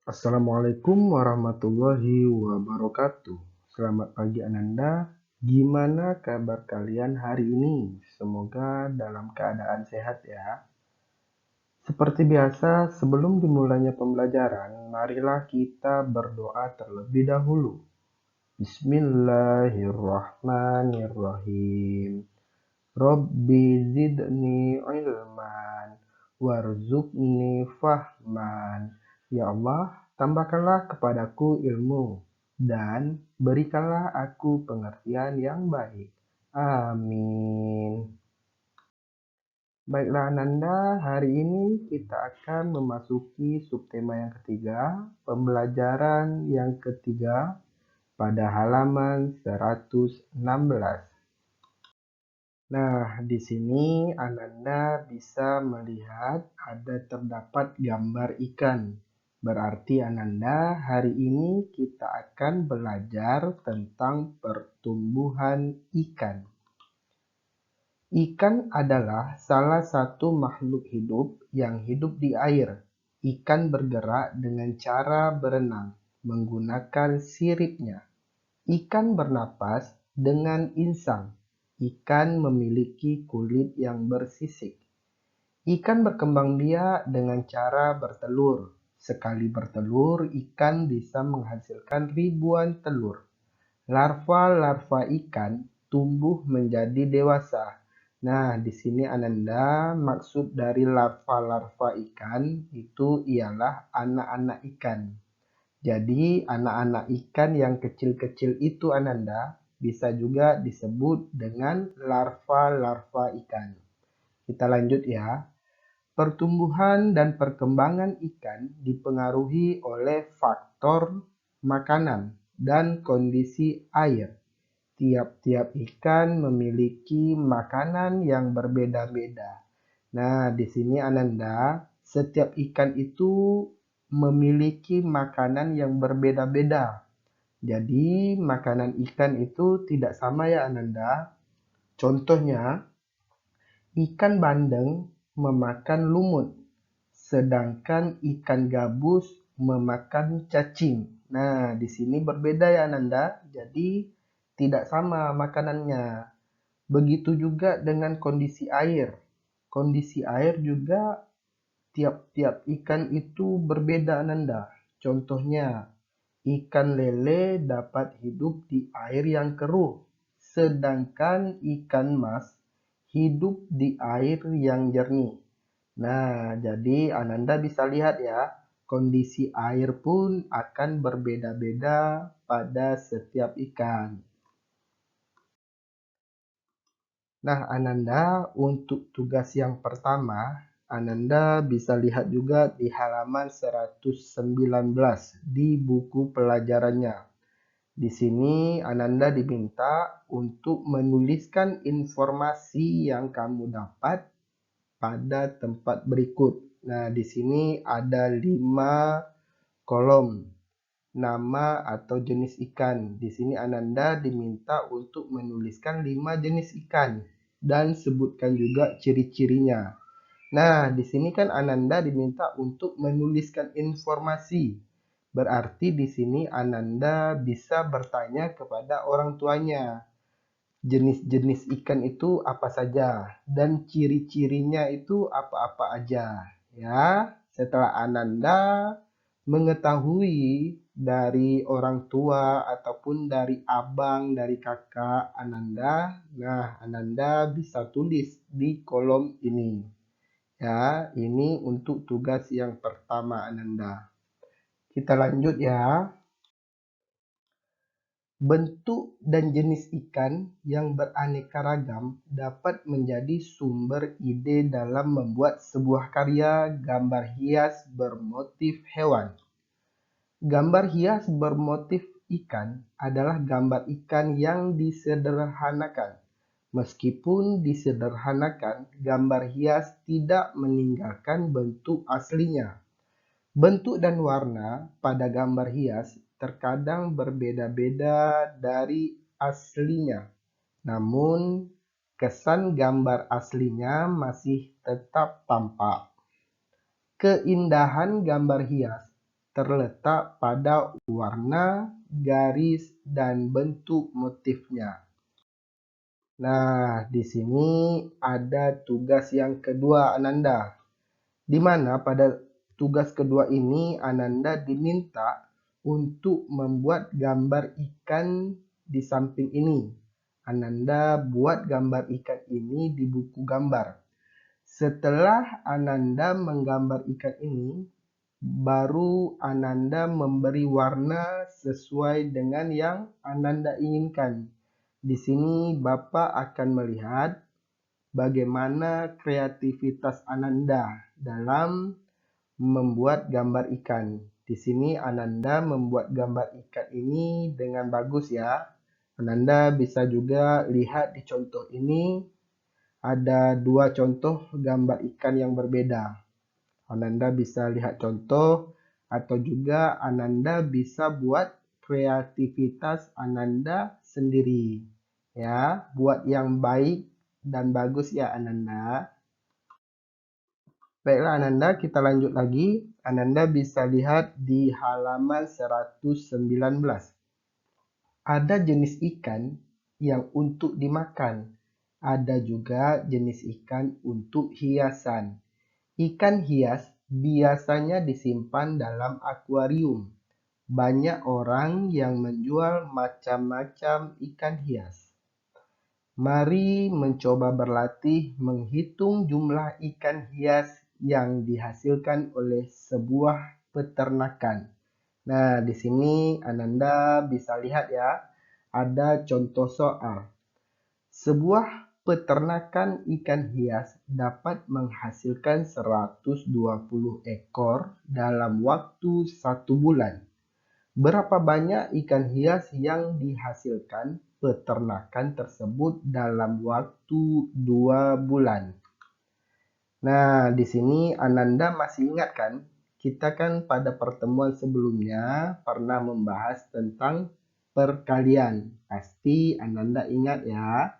Assalamualaikum warahmatullahi wabarakatuh. Selamat pagi Ananda. Gimana kabar kalian hari ini? Semoga dalam keadaan sehat ya. Seperti biasa, sebelum dimulainya pembelajaran, marilah kita berdoa terlebih dahulu. Bismillahirrahmanirrahim. Rabbi zidni ilman warzuqni fahman. Ya Allah, tambahkanlah kepadaku ilmu dan berikanlah aku pengertian yang baik. Amin. Baiklah Ananda, hari ini kita akan memasuki subtema yang ketiga, pembelajaran yang ketiga pada halaman 116. Nah, di sini Ananda bisa melihat ada terdapat gambar ikan. Berarti Ananda, hari ini kita akan belajar tentang pertumbuhan ikan. Ikan adalah salah satu makhluk hidup yang hidup di air. Ikan bergerak dengan cara berenang menggunakan siripnya. Ikan bernapas dengan insang. Ikan memiliki kulit yang bersisik. Ikan berkembang biak dengan cara bertelur. Sekali bertelur, ikan bisa menghasilkan ribuan telur. Larva-larva ikan tumbuh menjadi dewasa. Nah, di sini Ananda, maksud dari larva-larva ikan itu ialah anak-anak ikan. Jadi, anak-anak ikan yang kecil-kecil itu Ananda bisa juga disebut dengan larva-larva ikan. Kita lanjut ya. Pertumbuhan dan perkembangan ikan dipengaruhi oleh faktor makanan dan kondisi air. Tiap-tiap ikan memiliki makanan yang berbeda-beda. Nah, di sini Ananda, setiap ikan itu memiliki makanan yang berbeda-beda. Jadi, makanan ikan itu tidak sama ya Ananda. Contohnya, ikan bandeng memakan lumut, sedangkan ikan gabus memakan cacing. Nah, di sini berbeda ya Ananda. Jadi, tidak sama makanannya. Begitu juga dengan kondisi air. Kondisi air juga tiap-tiap ikan itu berbeda Ananda. Contohnya, ikan lele dapat hidup di air yang keruh, sedangkan ikan mas hidup di air yang jernih. Nah, jadi Ananda bisa lihat ya, kondisi air pun akan berbeda-beda pada setiap ikan. Nah, Ananda, untuk tugas yang pertama, Ananda bisa lihat juga di halaman 119 di buku pelajarannya. Di sini Ananda diminta untuk menuliskan informasi yang kamu dapat pada tempat berikut. Nah, di sini ada 5 kolom. Nama atau jenis ikan. Di sini Ananda diminta untuk menuliskan 5 jenis ikan dan sebutkan juga ciri-cirinya. Nah, di sini kan Ananda diminta untuk menuliskan informasi. Berarti di sini Ananda bisa bertanya kepada orang tuanya. Jenis-jenis ikan itu apa saja dan ciri-cirinya itu apa-apa aja. Ya, setelah Ananda mengetahui dari orang tua ataupun dari abang, dari kakak Ananda, nah Ananda bisa tulis di kolom ini. Ya, ini untuk tugas yang pertama Ananda. Kita lanjut ya. Bentuk dan jenis ikan yang beraneka ragam dapat menjadi sumber ide dalam membuat sebuah karya gambar hias bermotif hewan. Gambar hias bermotif ikan adalah gambar ikan yang disederhanakan. Meskipun disederhanakan, gambar hias tidak meninggalkan bentuk aslinya. Bentuk dan warna pada gambar hias terkadang berbeda-beda dari aslinya. Namun, kesan gambar aslinya masih tetap tampak. Keindahan gambar hias terletak pada warna, garis, dan bentuk motifnya. Nah, di sini ada tugas yang kedua Ananda, di mana pada tugas kedua ini Ananda diminta untuk membuat gambar ikan di samping ini. Ananda buat gambar ikan ini di buku gambar. Setelah Ananda menggambar ikan ini, baru Ananda memberi warna sesuai dengan yang Ananda inginkan. Di sini Bapak akan melihat bagaimana kreativitas Ananda dalam membuat gambar ikan. Di sini Ananda membuat gambar ikan ini dengan bagus ya. Ananda bisa juga lihat di contoh ini ada dua contoh gambar ikan yang berbeda. Ananda bisa lihat contoh atau juga Ananda bisa buat kreativitas Ananda sendiri. Ya, buat yang baik dan bagus ya Ananda. Baiklah Ananda, kita lanjut lagi. Ananda bisa lihat di halaman 119. Ada jenis ikan yang untuk dimakan. Ada juga jenis ikan untuk hiasan. Ikan hias biasanya disimpan dalam akuarium. Banyak orang yang menjual macam-macam ikan hias. Mari mencoba berlatih menghitung jumlah ikan hias yang dihasilkan oleh sebuah peternakan. Nah, di sini Ananda bisa lihat ya, ada contoh soal. Sebuah peternakan ikan hias dapat menghasilkan 120 ekor dalam waktu 1 bulan. Berapa banyak ikan hias yang dihasilkan peternakan tersebut dalam waktu 2 bulan? Nah, di sini Ananda masih ingat kan? Kita kan pada pertemuan sebelumnya pernah membahas tentang perkalian. Pasti Ananda ingat ya.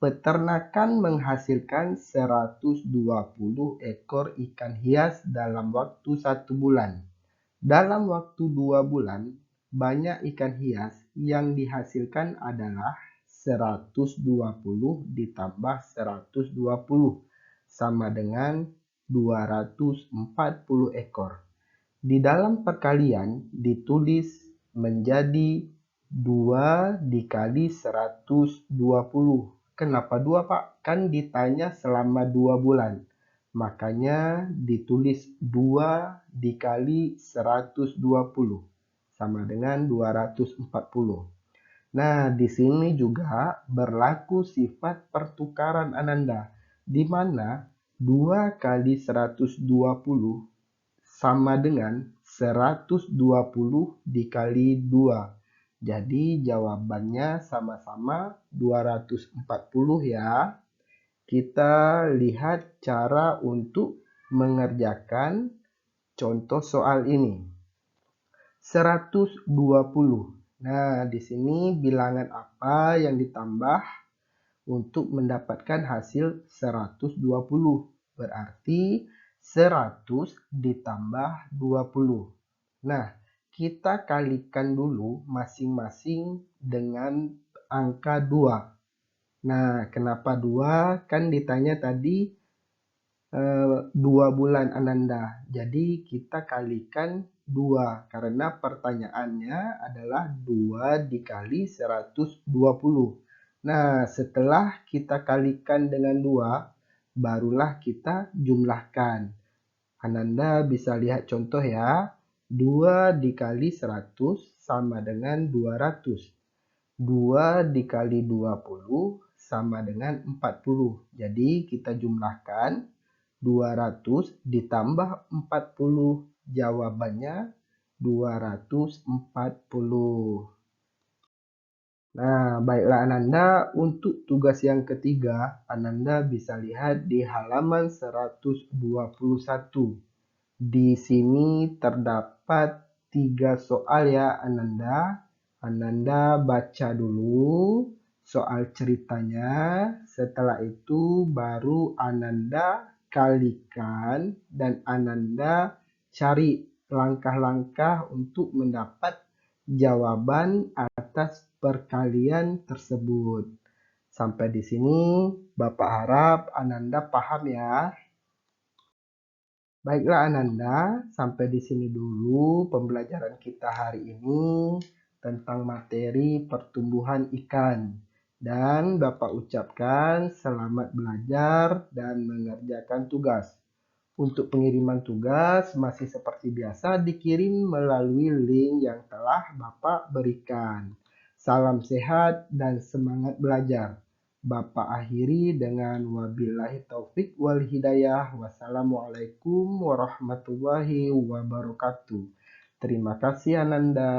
Peternakan menghasilkan 120 ekor ikan hias dalam waktu 1 bulan. Dalam waktu 2 bulan, banyak ikan hias yang dihasilkan adalah 120 ditambah 120 sama dengan 240 ekor. Di dalam perkalian ditulis menjadi 2 dikali 120. Kenapa 2 Pak? Kan ditanya selama 2 bulan. Makanya ditulis 2 dikali 120 sama dengan 240. Nah, di sini juga berlaku sifat pertukaran Ananda, di mana 2 kali 120 sama dengan 120 dikali 2. Jadi jawabannya sama-sama 240 ya. Kita lihat cara untuk mengerjakan contoh soal ini. 120. Nah, di sini bilangan apa yang ditambah untuk mendapatkan hasil 120? Berarti 100 ditambah 20. Nah, kita kalikan dulu masing-masing dengan angka 2. Nah, kenapa 2? Kan ditanya tadi 2 bulan Ananda. Jadi kita kalikan 2 karena pertanyaannya adalah 2 dikali 120. Nah, setelah kita kalikan dengan 2, barulah kita jumlahkan. Ananda bisa lihat contoh ya. 2 dikali 100 sama dengan 200. 2 dikali 20 sama dengan 40. Jadi kita jumlahkan 200 ditambah 40. Jawabannya 240. Nah, baiklah Ananda, untuk tugas yang ketiga, Ananda bisa lihat di halaman 121. Di sini terdapat 3 soal ya Ananda. Ananda baca dulu soal ceritanya. Setelah itu baru Ananda kalikan dan Ananda cari langkah-langkah untuk mendapat jawaban atas perkalian tersebut. Sampai di sini Bapak harap Ananda paham ya. Baiklah Ananda, sampai di sini dulu pembelajaran kita hari ini tentang materi pertumbuhan ikan. Dan Bapak ucapkan selamat belajar dan mengerjakan tugas. Untuk pengiriman tugas masih seperti biasa dikirim melalui link yang telah Bapak berikan. Salam sehat dan semangat belajar. Bapak akhiri dengan wabillahi taufik wal hidayah. Wassalamualaikum warahmatullahi wabarakatuh. Terima kasih Ananda.